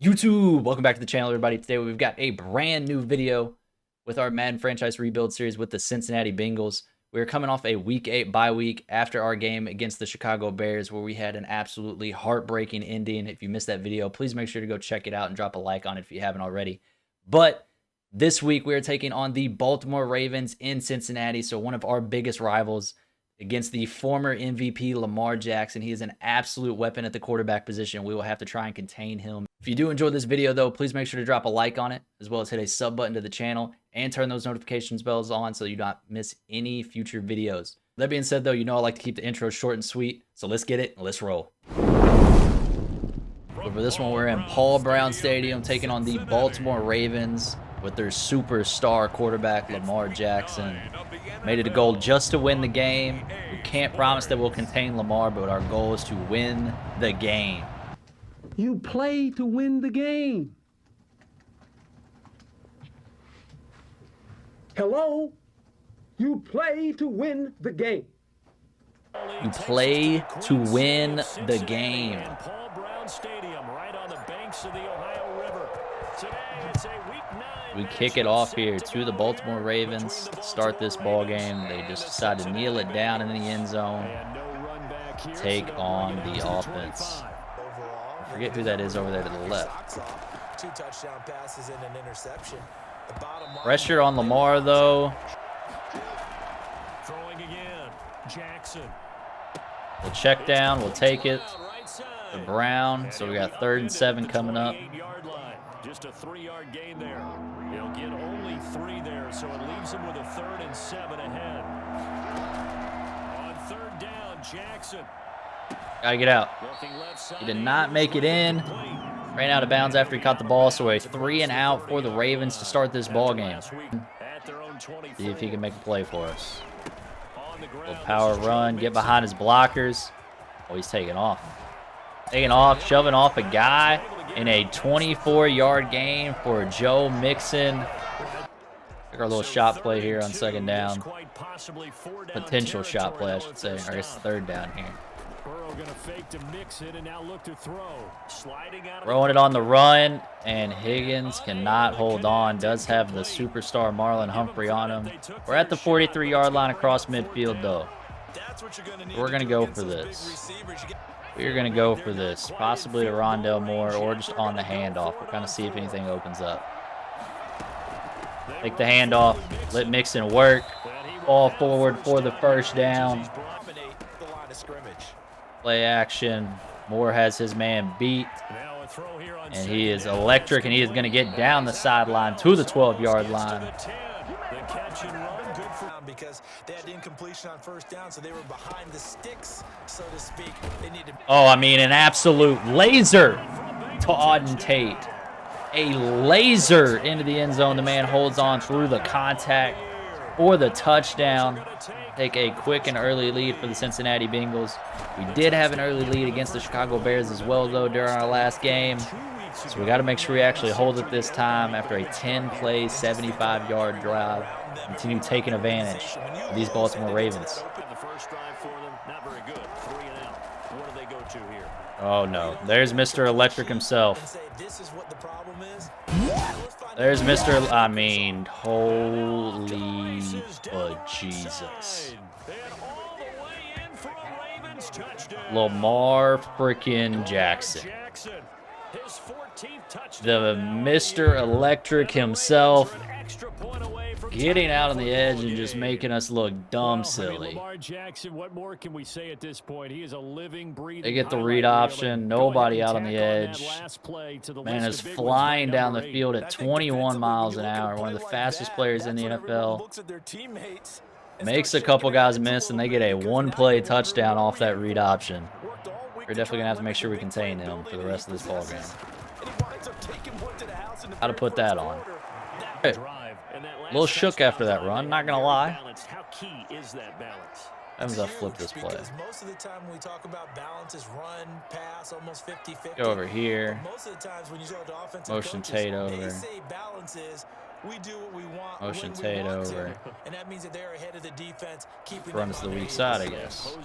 YouTube, welcome back to the channel, everybody. Today we've got a brand new video with our Madden franchise rebuild series with the Cincinnati Bengals. We're coming off a Week 8 bye week after our game against the Chicago Bears, where we had an absolutely heartbreaking ending. If you missed that video, please make sure to go check it out and drop a like on it if you haven't already. But this week we are taking on the Baltimore Ravens in Cincinnati, so one of our biggest rivals, against the former MVP Lamar Jackson. He is an absolute weapon at the quarterback position. We will have to try and contain him. If you do enjoy this video, though, please make sure to drop a like on it, as well as hit a sub button to the channel and turn those notifications bells on so you don't miss any future videos. That being said, though, you know I like to keep the intro short and sweet, so let's get it and let's roll. For this one, we're in Paul Brown Stadium taking on the Baltimore Ravens with their superstar quarterback, Lamar Jackson. Made it a goal just to win the game. We can't promise that we'll contain Lamar, but our goal is to win the game. You play to win the game. Hello? You play to win the game. You play to win the game. Paul Brown Stadium, right on the banks of the Ohio River. Today, it's a Week 9. We kick it off here to the Baltimore Ravens to start this ball game. They just decide to kneel it down in the end zone, take on the offense. I forget who that is over there to the left. 2 touchdown passes and an interception. Pressure on Lamar, though. Throwing again. Jackson. We'll check down. We'll take it to Brown. So we got 3rd and 7 coming up. Just a 3-yard gain there. He'll get only 3 there, so it leaves him with a 3rd and 7 ahead. On 3rd down, Jackson. Gotta get out. He did not make it in. Ran out of bounds after he caught the ball, so a 3 and out for the Ravens to start this ball game. See if he can make a play for us. Little power run, get behind his blockers. Oh, he's taking off. Taking off, shoving off a guy in a 24-yard gain for Joe Mixon. Take our little shot play here on 2nd down. Potential shot play, I should say. Or I guess 3rd down here. Throwing it on the run, and Higgins cannot hold on. Does have the superstar Marlon Humphrey on him. We're at the 43-yard line across midfield, though. We're going to go for this. We're going to go for this. Possibly to Rondell Moore or just on the handoff. We'll kind of see if anything opens up. Take the handoff. Let Mixon work. Ball forward for the 1st down. Play action. Moore has his man beat. And he is electric, and he is going to get down the sideline to the 12-yard line. Because they had incompletion on 1st down, so they were behind the sticks, so to speak. They needed. Oh, I mean, an absolute laser to Auden Tate. A laser into the end zone. The man holds on through the contact for the touchdown. Take a quick and early lead for the Cincinnati Bengals. We did have an early lead against the Chicago Bears as well, though, during our last game. So we got to make sure we actually hold it this time after a 10-play, 75-yard drive. Continue taking advantage of these Baltimore Ravens. Oh, no. There's Mr. Electric himself. There's Mr. I mean, holy Jesus. Lamar freaking Jackson. The Mr. Electric himself, getting out on the edge and just making us look dumb silly. They get the read option. Nobody out on the edge. Man is flying down the field at 21 miles an hour. One of the fastest players in the NFL. Makes a couple guys miss, and they get a 1-play touchdown off that read option. We're definitely going to have to make sure we contain him for the rest of this ball game. How to put that on. Hey. A little shook after that run, not gonna lie. That was a flip this play. Most of the time when we talk about balance is run, pass, almost 50-50. Go over here. Most of the times when you talk to offensive Motion coaches, Tate over. they say balance is we do what we want. Motion when we Tate want over. To, and that means that they're ahead of the defense, keeping Run it to the weak side, I guess.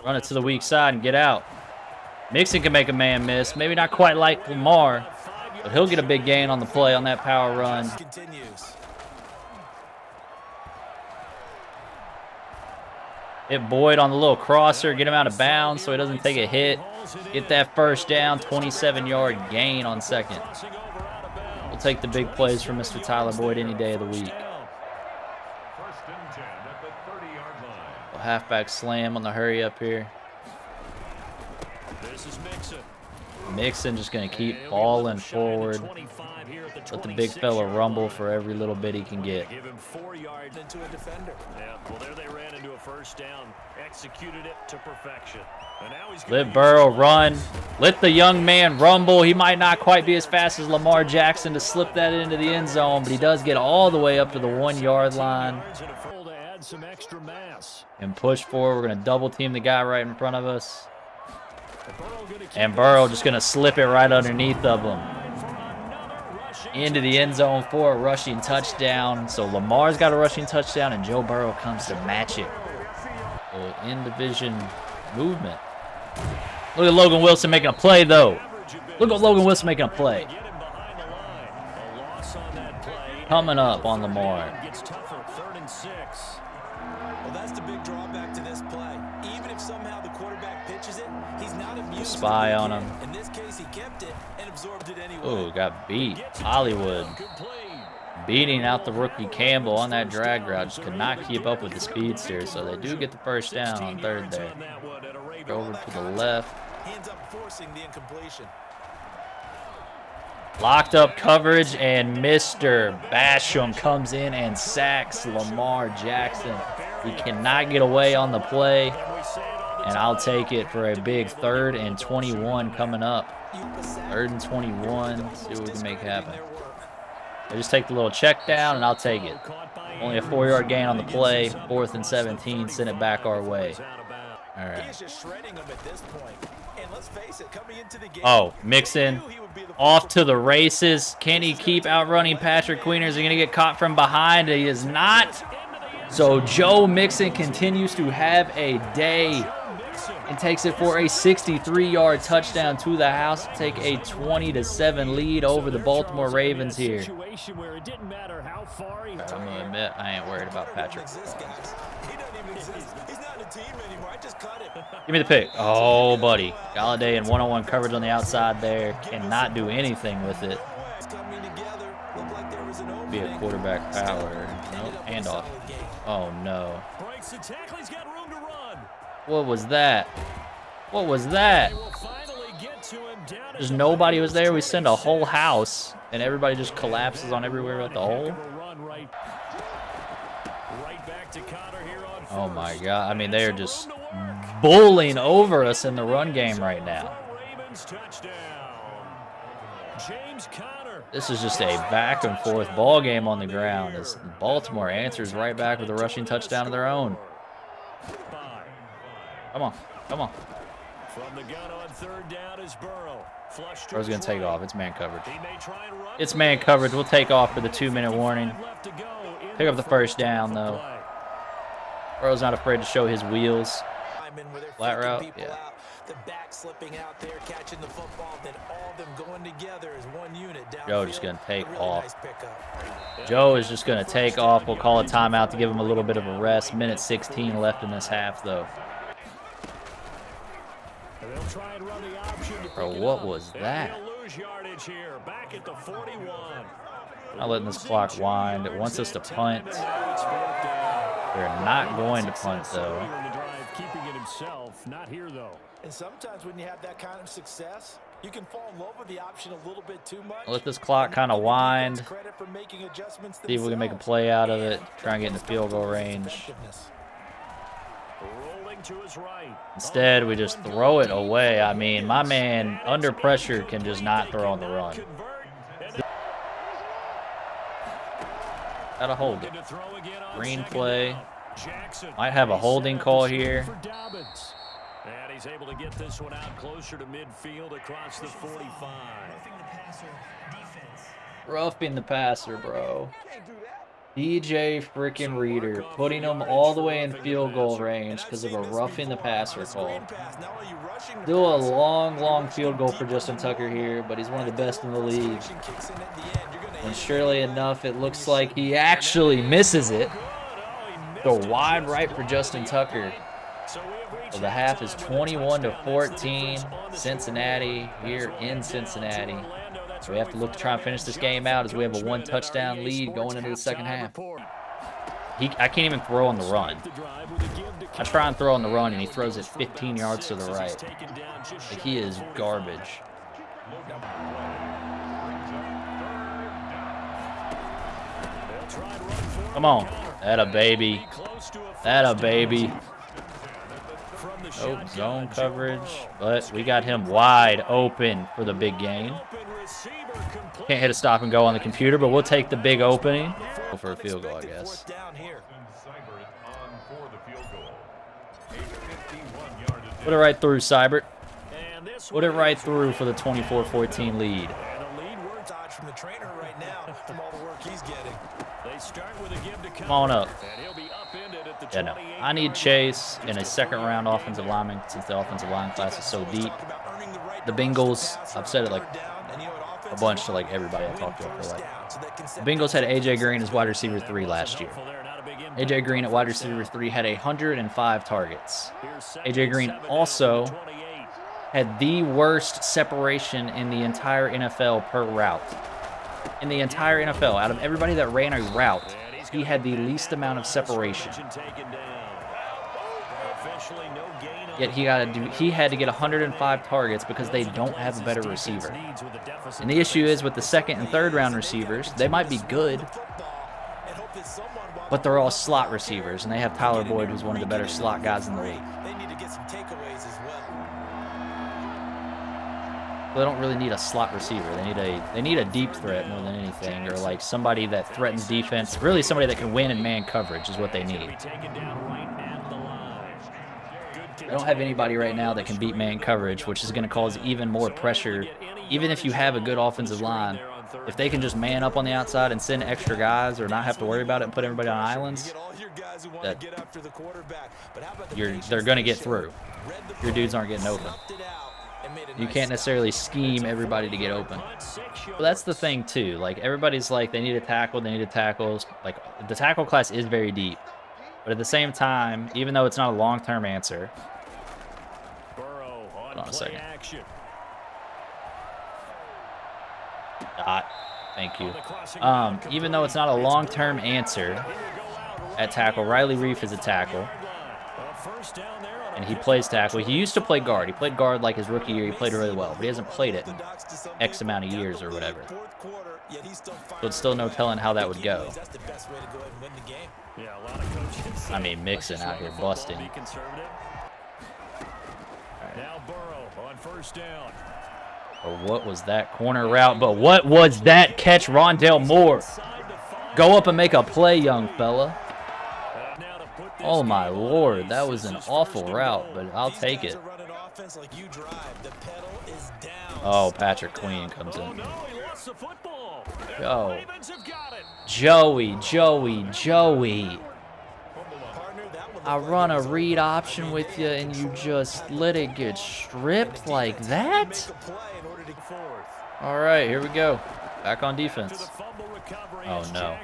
Run it to the weak weak side and get out. Mixon can make a man miss. Maybe not quite like Lamar. But he'll get a big gain on the play on that power run. Continues. Hit Boyd on the little crosser, get him out of bounds so he doesn't take a hit. Get that first down, 27-yard gain on second. We'll take the big plays from Mr. Tyler Boyd any day of the week. A halfback slam on the hurry up here. Mixon just going to keep balling forward. Let the big fella rumble for every little bit he can get. Give him 4 yards into a defender. Yeah, well, there they ran into a first down. Executed it to perfection. And now he's Let Burrow run. Let the young man rumble. He might not quite be as fast as Lamar Jackson to slip that into the end zone, but he does get all the way up to the 1-yard line. And push forward. We're going to double team the guy right in front of us. And Burrow just going to slip it right underneath of him. Into the end zone for a rushing touchdown. So Lamar's got a rushing touchdown, and Joe Burrow comes to match it. In-division movement. Look at Logan Wilson making a play, though. Look at Logan Wilson making a play. Coming up on Lamar. Well, that's the big drawback to this play. Even if somehow the quarterback pitches it, he's not immune. Spy on him. In this case, he kept it and absorbed it anyway. Oh, got beat. Hollywood beating out the rookie Campbell on that drag route. Just could not keep up with the speedster, so they do get the first down on third there. Over to the left. Hands up, forcing the incompletion. Locked up coverage, and Mr. Basham comes in and sacks Lamar Jackson. He cannot get away on the play, and I'll take it for a big 3rd and 21 coming up. 3rd and 21. See what we can make happen. I just take the little check down, and I'll take it. Only a 4-yard gain on the play. 4th and 17. Send it back our way. All right. Oh, Mixon off to the races. Can he keep outrunning Patrick Queen, or is he going to get caught from behind? He is not. So Joe Mixon continues to have a day and takes it for a 63-yard touchdown to the house to take a 20-7 lead over the Baltimore Ravens here. I'm going to admit, I ain't worried about Patrick. Give me the pick. Oh, buddy. Galladay in one-on-one coverage on the outside there. Cannot do anything with it. Be a quarterback power. Nope. Handoff. Oh, no. What was that? What was that? Just nobody was there. We send a whole house, and everybody just collapses on everywhere at the hole. Oh, my God. I mean, they are just bullying over us in the run game right now. This is just a back-and-forth ball game on the ground as Baltimore answers right back with a rushing touchdown of their own. Come on. Come on. Burrow's going to take off. It's man coverage. It's man coverage. We'll take off for the 2-minute warning. Pick up the first down, though. Burrow's not afraid to show his wheels. Flat route, yeah. The back slipping out there, catching the football, then all of them going together as one unit. Joe just going to take off. Joe is just going to take off. We'll call a timeout to give him a little bit of a rest. Minute 16 left in this half, though. Bro, what was that? Not letting this clock wind. It wants us to punt. They're not going to punt, though. And sometimes when you have that kind of success, you can fall in love with the option a little bit too much. Let this clock kind of wind. See if we can make a play out of it. Try and get in the field goal range. Instead, we just throw it away. I mean, my man, under pressure, can just not throw on the run. Gotta hold it. Green play. Might have a holding call here. And he's able to get this one out closer to midfield across the 45. Roughing the passer, bro. DJ freaking Reader putting him all the way in field goal range because of a roughing the passer call. Still a long field goal for Justin Tucker here, but he's one of the best in the league. And surely enough, it looks like he actually misses it. Go wide right for Justin Tucker. So the half is 21-14. Cincinnati here in Cincinnati. So we have to look to try and finish this game out as we have a 1-touchdown lead going into the second half. I can't even throw on the run. I try and throw on the run, and he throws it 15 yards to the right. Like, he is garbage. Come on. That a baby. That a baby. Oh, zone coverage. But we got him wide open for the big gain. Can't hit a stop and go on the computer, but we'll take the big opening. Go for a field goal, I guess. Put it right through, Seibert. Put it right through for the 24-14 lead. Come on up. Yeah, no. I need Chase and a second-round offensive lineman since the offensive line class is so deep. The Bengals, I've said it like a bunch to like everybody I talk to. I feel like the Bengals had AJ Green as wide receiver 3 last year. AJ Green at wide receiver 3 had 105 targets. AJ Green also had the worst separation in the entire NFL per route. In the entire NFL, out of everybody that ran a route, he had the least amount of separation. Yet he had to get 105 targets because they don't have a better receiver. And the issue is with the second and third round receivers, they might be good, but they're all slot receivers, and they have Tyler Boyd, who's one of the better slot guys in the league. They don't really need a slot receiver. They need a deep threat more than anything, or like somebody that threatens defense. Really, somebody that can win in man coverage is what they need. They don't have anybody right now that can beat man coverage, which is going to cause even more pressure. Even if you have a good offensive line, if they can just man up on the outside and send extra guys or not have to worry about it and put everybody on islands, they're going to get through. Your dudes aren't getting open. You can't necessarily scheme everybody to get open. But that's the thing, too. Like, everybody's like, they need a tackle, they need a tackle. Like, the tackle class is very deep. But at the same time, even though it's not a long-term answer... Hold on a second. Thank you. Even though it's not a long-term answer at tackle, Riley Reef is a tackle. And he plays tackle. He used to play guard. He played guard like his rookie year. He played really well, but he hasn't played it in X amount of years or whatever. So it's still no telling how that would go. I mean, Mixon out here busting. Right. Or what was that corner route? But what was that catch, Rondale Moore? Go up and make a play, young fella. Oh, my Lord. That was an awful route, but I'll take it. Oh, Patrick Queen comes in. Yo. Joey. I run a read option with you, and you just let it get stripped like that? All right, here we go. Back on defense. Oh, no.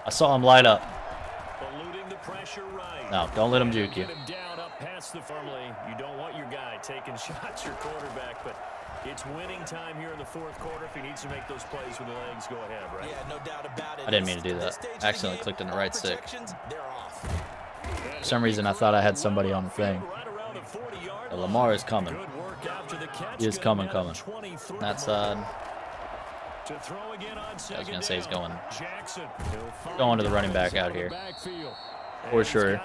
I saw him light up. No, don't let him juke you. You don't want your guy taking shots, your quarterback, but it's winning time here in the fourth quarter. If he needs to make those plays with the legs, go ahead, right? Yeah, no doubt about it. I didn't mean to do that. I accidentally clicked on the right stick. For some reason, I thought I had somebody on the thing. But Lamar is coming. He is coming. That side. I was going to say he's going to the running back out here. For sure.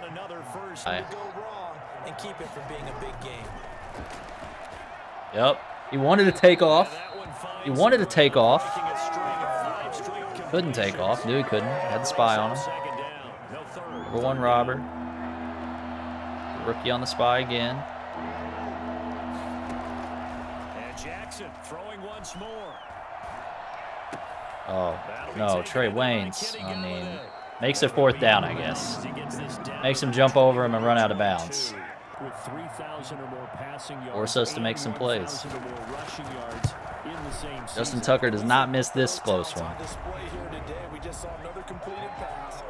Yep. He wanted to take off. Couldn't take off. Knew he couldn't. Had the spy on him. Number 1 robber. Rookie on the spy again. And Jackson throwing once more. Oh, no. Trey Waynes. I mean, Makes it 4th down, I guess. Makes him jump over him and run out of bounds. With 3,000 or more passing yards, Force us to make some plays. 1,000 or more rushing yards in the same Justin season. Tucker does not miss this close one. We just saw another completed pass.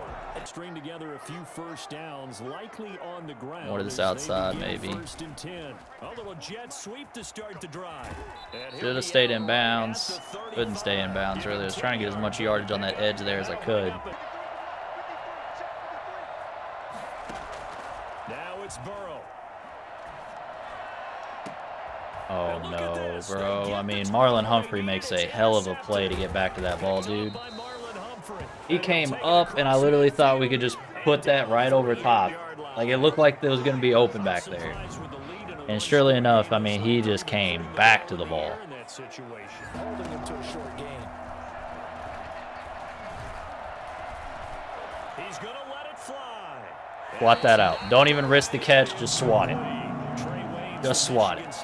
String together a few first downs, likely on the ground. More to this as they outside, begin maybe. 1st and 10. A little jet sweep to start the drive. Should have stayed in bounds. Couldn't stay in bounds, really. I was trying to get as much yardage on that edge there as I could. Now it's Burrow. Oh, no, bro. I mean, Marlon Humphrey makes a hell of a play to get back to that ball, dude. He came up, and I literally thought we could just put that right over top. Like, it looked like it was going to be open back there. And surely enough, I mean, he just came back to the ball. Holding him to a short gain. He's gonna let it fly. Swat that out. Don't even risk the catch. Just swat it. Just swat it.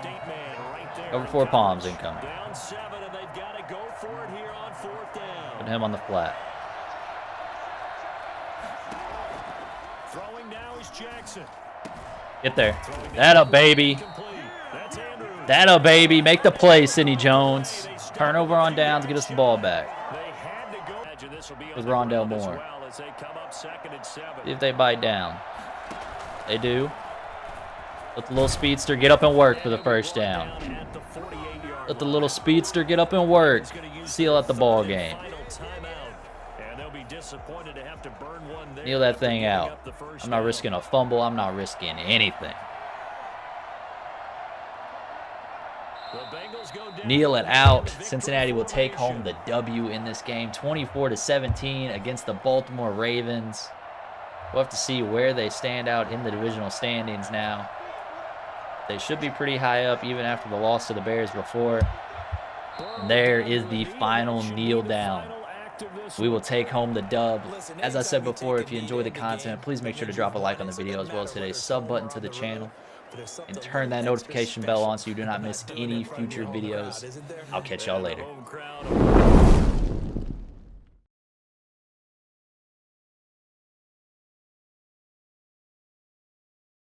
Over 4 palms incoming. Down 7, and they've got to go for it here on 4th down. Put him on the flat. Throwing now is Jackson. Get there. That a baby. That's Andrews. That a baby. Make the play, Sidney Jones. Turnover on downs. Get us the ball back. They had to go. Imagine this will be on With the Rondale ground as Moore. well as they come up 2nd and 7. See if they bite down. They do. Let the little speedster get up and work for the 1st down. At the 48-yard Let the little speedster get up and work. Seal out the ball game. final timeout. And they'll be disappointed to have to burn one there. Kneel that thing Giving out. up the first I'm not down. risking a fumble. I'm not risking anything. The Bengals go down. Kneel it out. Cincinnati will take home the W in this game, 24-17 against the Baltimore Ravens. We'll have to see where they stand out in the divisional standings now. They should be pretty high up even after the loss to the Bears before. And there is the final kneel down. We will take home the dub. As I said before, if you enjoy the content, please make sure to drop a like on the video as well as hit a sub button to the channel. And turn that notification bell on so you do not miss any future videos. I'll catch y'all later.